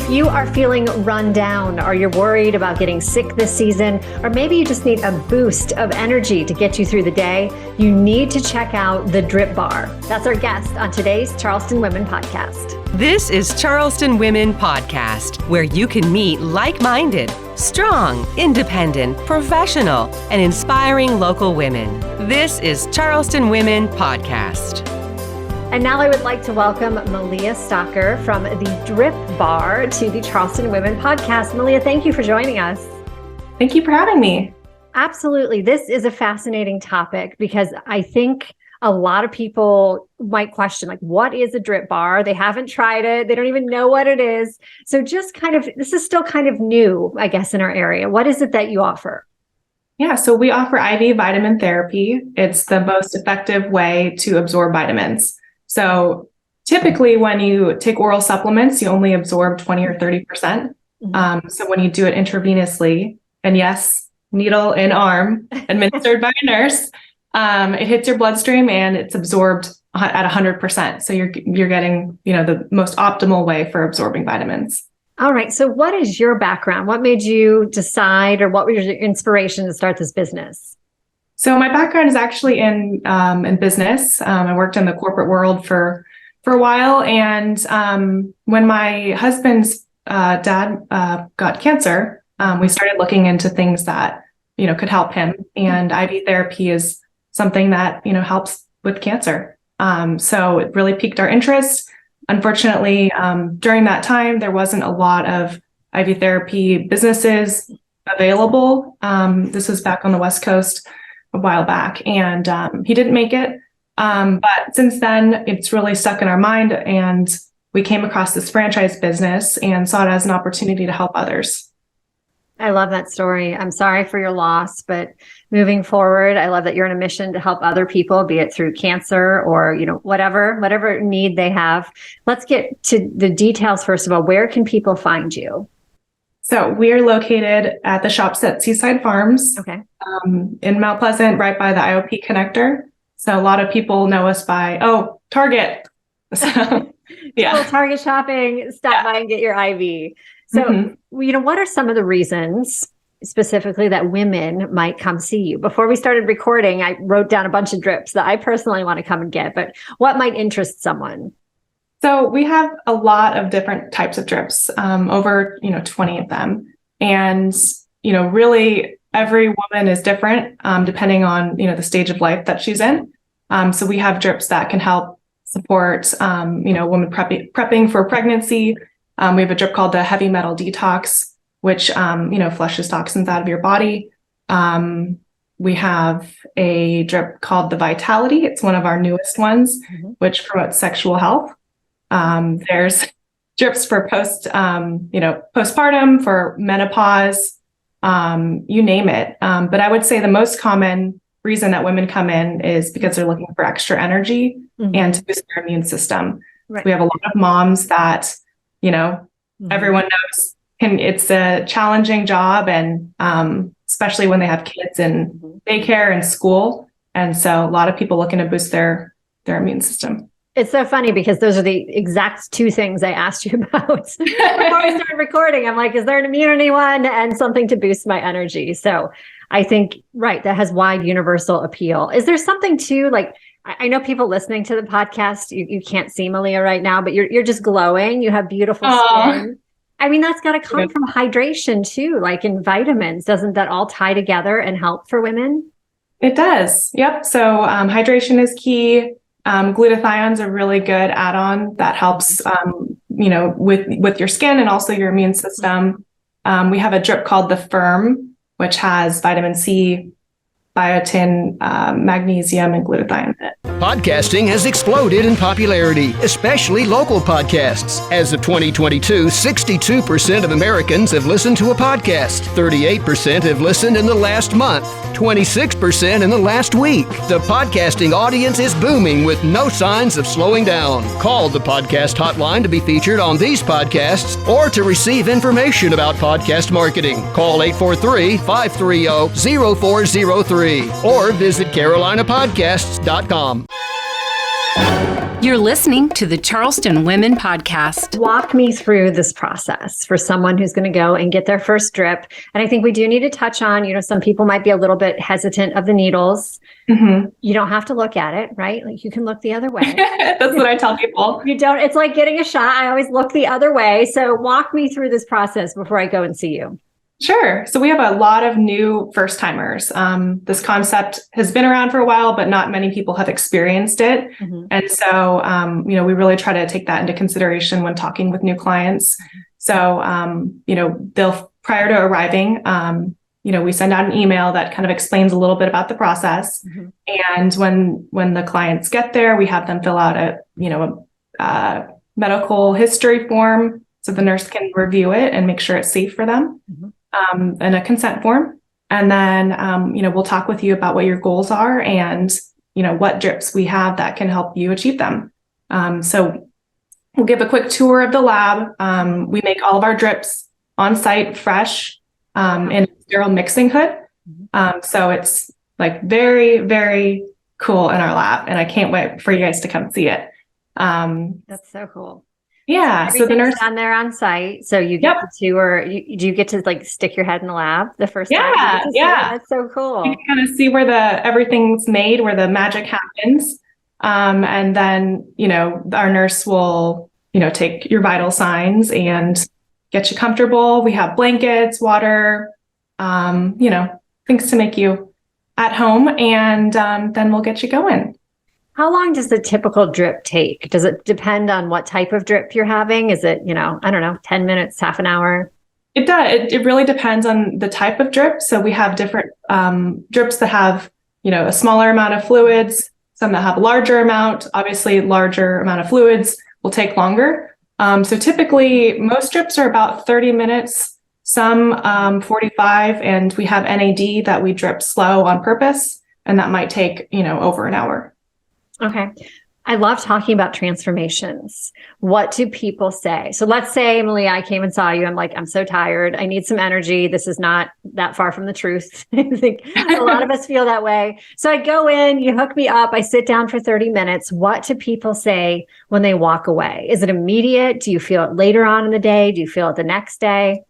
If you are feeling run down, or you're worried about getting sick this season, or maybe you just need a boost of energy to get you through the day, you need to check out the DRIPBaR. That's our guest on today's Charleston Women podcast. This is Charleston Women Podcast, where you can meet like-minded, strong, independent, professional, and inspiring local women. This is Charleston Women Podcast. And now I would like to welcome Malia Stocker from the DRIPBaR to the Charleston Women podcast. Malia, thank you for joining us. Thank you for having me. Absolutely. This is a fascinating topic because I think a lot of people might question, like, what is a DRIPBaR? They haven't tried it. They don't even know what it is. So just this is still kind of new, I guess, in our area. What is it that you offer? Yeah, so we offer IV vitamin therapy. It's the most effective way to absorb vitamins. So typically when you take oral supplements, you only absorb 20 or 30%. Mm-hmm. So when you do it intravenously, and yes, needle in arm, administered by a nurse, it hits your bloodstream and it's absorbed at 100%. So you're getting, the most optimal way for absorbing vitamins. All right. So what is your background? What made you decide, or what was your inspiration to start this business? So my background is actually in business. I worked in the corporate world for a while. And when my husband's dad got cancer, we started looking into things that, could help him. And IV therapy is something that, helps with cancer. So it really piqued our interest. Unfortunately, during that time, there wasn't a lot of IV therapy businesses available. This was back on the West Coast a while back, and he didn't make it. But since then, it's really stuck in our mind, and we came across this franchise business and saw it as an opportunity to help others. I love that story. I'm sorry for your loss, but moving forward, I love that you're on a mission to help other people, be it through cancer or, whatever need they have. Let's get to the details. First of all, where can people find you? So we are located at the shops at Seaside Farms, okay, in Mount Pleasant, right by the IOP connector. So a lot of people know us by, Target. So, yeah. Target shopping, stop by and get your IV. So, what are some of the reasons specifically that women might come see you? Before we started recording, I wrote down a bunch of drips that I personally want to come and get, but what might interest someone? So we have a lot of different types of drips, over, 20 of them. And, really every woman is different, depending on, the stage of life that she's in. So we have drips that can help support, women prepping for pregnancy. We have a drip called the heavy metal detox, which, flushes toxins out of your body. We have a drip called the Vitality. It's one of our newest ones, which promotes sexual health. There's drips for postpartum, for menopause, you name it. But I would say the most common reason that women come in is because they're looking for extra energy and to boost their immune system. Right. We have a lot of moms that, everyone knows it's a challenging job, and especially when they have kids in daycare and school. And so a lot of people looking to boost their immune system. It's so funny because those are the exact two things I asked you about before we started recording. I'm like, is there an immunity one and something to boost my energy? So I think, right, that has wide universal appeal. Is there something too, like, I know people listening to the podcast, you can't see Malia right now, but you're just glowing. You have beautiful skin. I mean, that's got to come from hydration too, like in vitamins. Doesn't that all tie together and help for women? It does. Yep. So hydration is key. Glutathione's a really good add-on that helps, with your skin and also your immune system. We have a drip called the Firm, which has vitamin C, biotin, magnesium, and glutathione in it. Podcasting has exploded in popularity, especially local podcasts. As of 2022, 62% of Americans have listened to a podcast. 38% have listened in the last month. 26% in the last week. The podcasting audience is booming with no signs of slowing down. Call the podcast hotline to be featured on these podcasts or to receive information about podcast marketing. Call 843-530-0403 or visit carolinapodcasts.com. You're listening to the Charleston Women Podcast. Walk me through this process for someone who's going to go and get their first drip. And I think we do need to touch on, some people might be a little bit hesitant of the needles. Mm-hmm. You don't have to look at it, right? Like you can look the other way. That's what I tell people. You don't, it's like getting a shot. I always look the other way. So walk me through this process before I go and see you. Sure. So we have a lot of new first timers. This concept has been around for a while, but not many people have experienced it. Mm-hmm. And so, we really try to take that into consideration when talking with new clients. So, they'll, prior to arriving, we send out an email that kind of explains a little bit about the process. Mm-hmm. And when the clients get there, we have them fill out a medical history form so the nurse can review it and make sure it's safe for them. Mm-hmm. And a consent form. And then, we'll talk with you about what your goals are and, what drips we have that can help you achieve them. So we'll give a quick tour of the lab. We make all of our drips on site, fresh, in a sterile mixing hood. So it's like very, very cool in our lab. And I can't wait for you guys to come see it. That's so cool. Yeah. So the nurse down there on site. So you get to tour. Do you get to like stick your head in the lab the first time? Yeah. That's so cool. You can kind of see where everything's made, where the magic happens. And then, our nurse will, take your vital signs and get you comfortable. We have blankets, water, things to make you at home. And then we'll get you going. How long does the typical drip take? Does it depend on what type of drip you're having? Is it, 10 minutes, half an hour? It does. It really depends on the type of drip. So we have different drips that have, a smaller amount of fluids, some that have a larger amount. Obviously, larger amount of fluids will take longer. So typically, most drips are about 30 minutes, some 45, and we have NAD that we drip slow on purpose, and that might take, over an hour. Okay. I love talking about transformations. What do people say? So let's say, Malia, I came and saw you. I'm like, I'm so tired. I need some energy. This is not that far from the truth. I think a lot of us feel that way. So I go in, you hook me up. I sit down for 30 minutes. What do people say when they walk away? Is it immediate? Do you feel it later on in the day? Do you feel it the next day?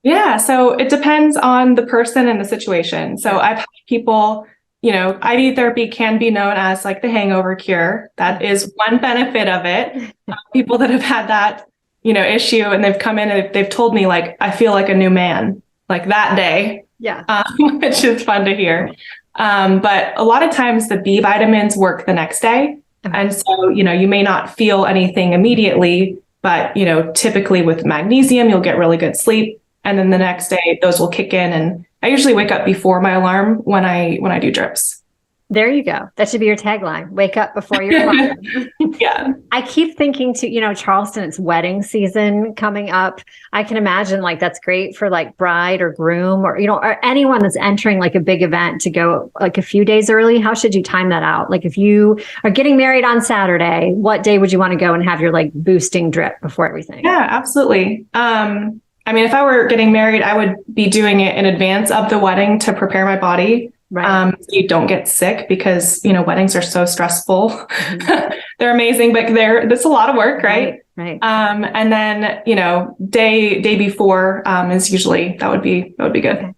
Yeah. So it depends on the person and the situation. So I've had people, IV therapy can be known as like the hangover cure. That is one benefit of it. People that have had that, issue and they've come in and they've told me like, I feel like a new man, like that day. Yeah. Which is fun to hear. But a lot of times the B vitamins work the next day. Okay. And so, you may not feel anything immediately, but, typically with magnesium, you'll get really good sleep. And then the next day, those will kick in. And I usually wake up before my alarm when I do drips. There you go. That should be your tagline. Wake up before your alarm. Yeah. I keep thinking to, Charleston, it's wedding season coming up. I can imagine like that's great for like bride or groom or, or anyone that's entering like a big event to go like a few days early. How should you time that out? Like if you are getting married on Saturday, what day would you want to go and have your like boosting drip before everything? Yeah, absolutely. If I were getting married, I would be doing it in advance of the wedding to prepare my body. Right. So you don't get sick because, weddings are so stressful. Mm-hmm. They're amazing, but that's a lot of work. Right. And then, day before, is usually, that would be good. Okay.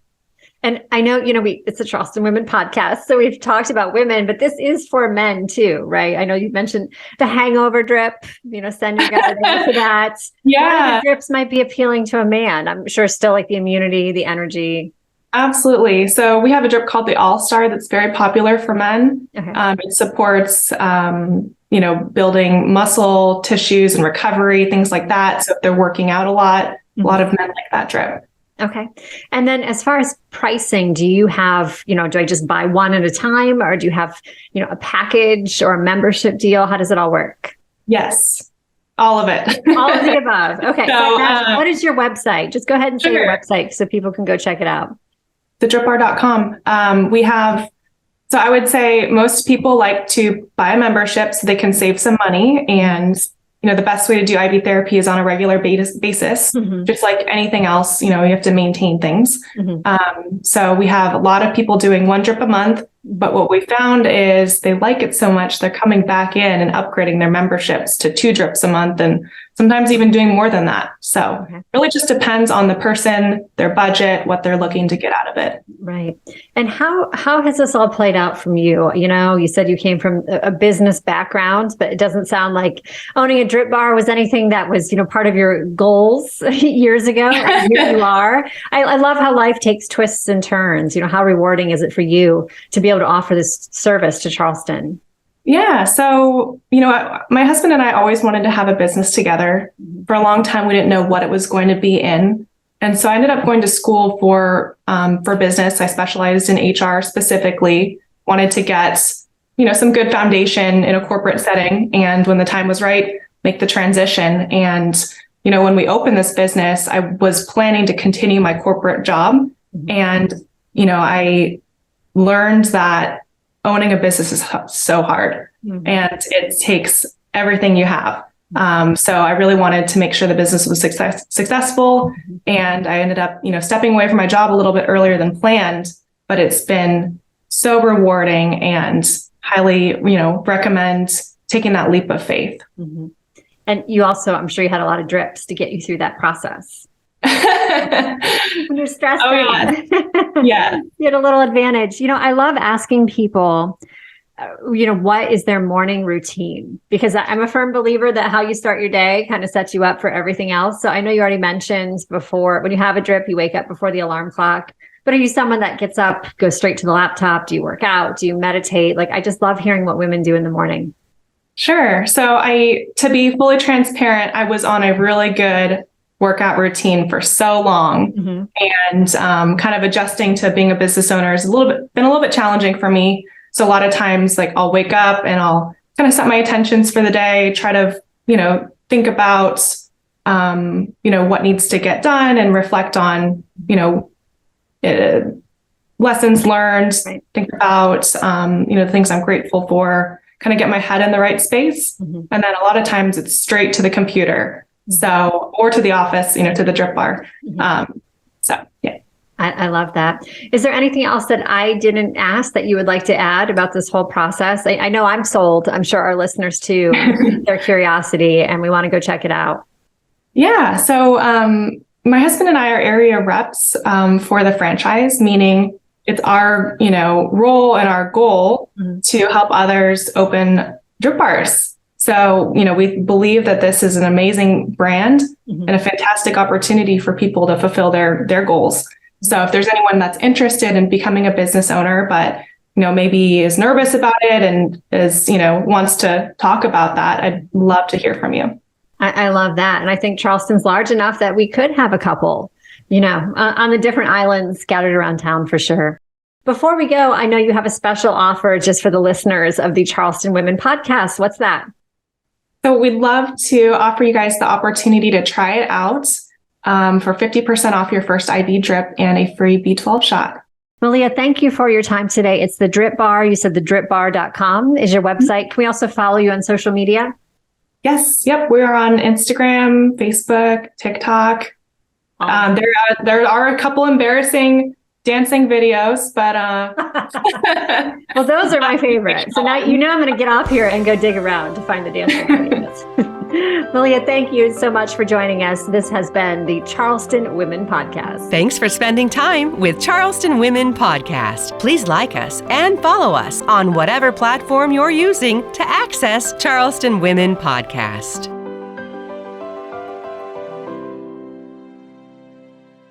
And I know, it's a Charleston Women podcast, so we've talked about women, but this is for men too, right? I know you mentioned the hangover drip, send your guys for that. Yeah. What drips might be appealing to a man? I'm sure still like the immunity, the energy. Absolutely. So we have a drip called the All-Star that's very popular for men. Okay. It supports, building muscle tissues and recovery, things like that. So if they're working out a lot of men like that drip. Okay. And then as far as pricing, do you have, do I just buy one at a time or do you have, a package or a membership deal? How does it all work? Yes. All of it. All of the above. Okay. So what is your website? Just go ahead and say your website so people can go check it out. DRIPBaR.com. We have, so I would say most people like to buy a membership so they can save some money. And, the best way to do IV therapy is on a regular basis, just like anything else, you have to maintain things. So we have a lot of people doing one drip a month. But what we found is they like it so much, they're coming back in and upgrading their memberships to 2 drips a month and sometimes even doing more than that. So really just depends on the person, their budget, what they're looking to get out of it. Right. And how has this all played out from you? You know, you said you came from a business background, but it doesn't sound like owning a drip bar was anything that was, you know, part of your goals years ago. And here you are. I love how life takes twists and turns. You know, how rewarding is it for you to be able to offer this service to Charleston? Yeah. So, you know, my husband and I always wanted to have a business together. For a long time, we didn't know what it was going to be in. And so I ended up going to school for business. I specialized in HR specifically, wanted to get, you know, some good foundation in a corporate setting. And when the time was right, make the transition. And, you know, when we opened this business, I was planning to continue my corporate job. And, you know, I learned that owning a business is so hard and it takes everything you have. So I really wanted to make sure the business was successful. And I ended up, you know, stepping away from my job a little bit earlier than planned, but it's been so rewarding and highly, you know, recommend taking that leap of faith. And you also, I'm sure you had a lot of drips to get you through that process. When you're stressed out. Yeah. You had a little advantage. You know, I love asking people, you know, what is their morning routine? Because I'm a firm believer that how you start your day kind of sets you up for everything else. So I know you already mentioned before, when you have a drip, you wake up before the alarm clock. But are you someone that gets up, goes straight to the laptop? Do you work out? Do you meditate? Like, I just love hearing what women do in the morning. Sure. So to be fully transparent, I was on a really good workout routine for so long, and kind of adjusting to being a business owner has been a little bit challenging for me. So a lot of times, like, I'll wake up and I'll kind of set my intentions for the day, try to, you know, think about, you know, what needs to get done and reflect on, you know, lessons learned, think about, you know, the things I'm grateful for, kind of get my head in the right space. And then a lot of times it's straight to the computer. So, or to the office, you know, to the drip bar. So, yeah. I love that. Is there anything else that I didn't ask that you would like to add about this whole process? I know I'm sold. I'm sure our listeners too, their curiosity, and we want to go check it out. Yeah. So, my husband and I are area reps for the franchise, meaning it's our, you know, role and our goal to help others open drip bars. So, you know, we believe that this is an amazing brand and a fantastic opportunity for people to fulfill their goals. So if there's anyone that's interested in becoming a business owner, but, you know, maybe is nervous about it and is, you know, wants to talk about that, I'd love to hear from you. I love that. And I think Charleston's large enough that we could have a couple, you know, on the different islands scattered around town for sure. Before we go, I know you have a special offer just for the listeners of the Charleston Women podcast. What's that? So we'd love to offer you guys the opportunity to try it out for 50% off your first IV drip and a free B12 shot. Malia, thank you for your time today. It's the DRIPBaR. You said the DRIPBaR.com is your website. Can we also follow you on social media? Yes. Yep. We are on Instagram, Facebook, TikTok. There are a couple embarrassing dancing videos, but well, those are my favorite. So now you know I'm going to get off here and go dig around to find the dancing videos. Malia, thank you so much for joining us. This has been the Charleston Women Podcast. Thanks for spending time with Charleston Women Podcast. Please like us and follow us on whatever platform you're using to access Charleston Women Podcast.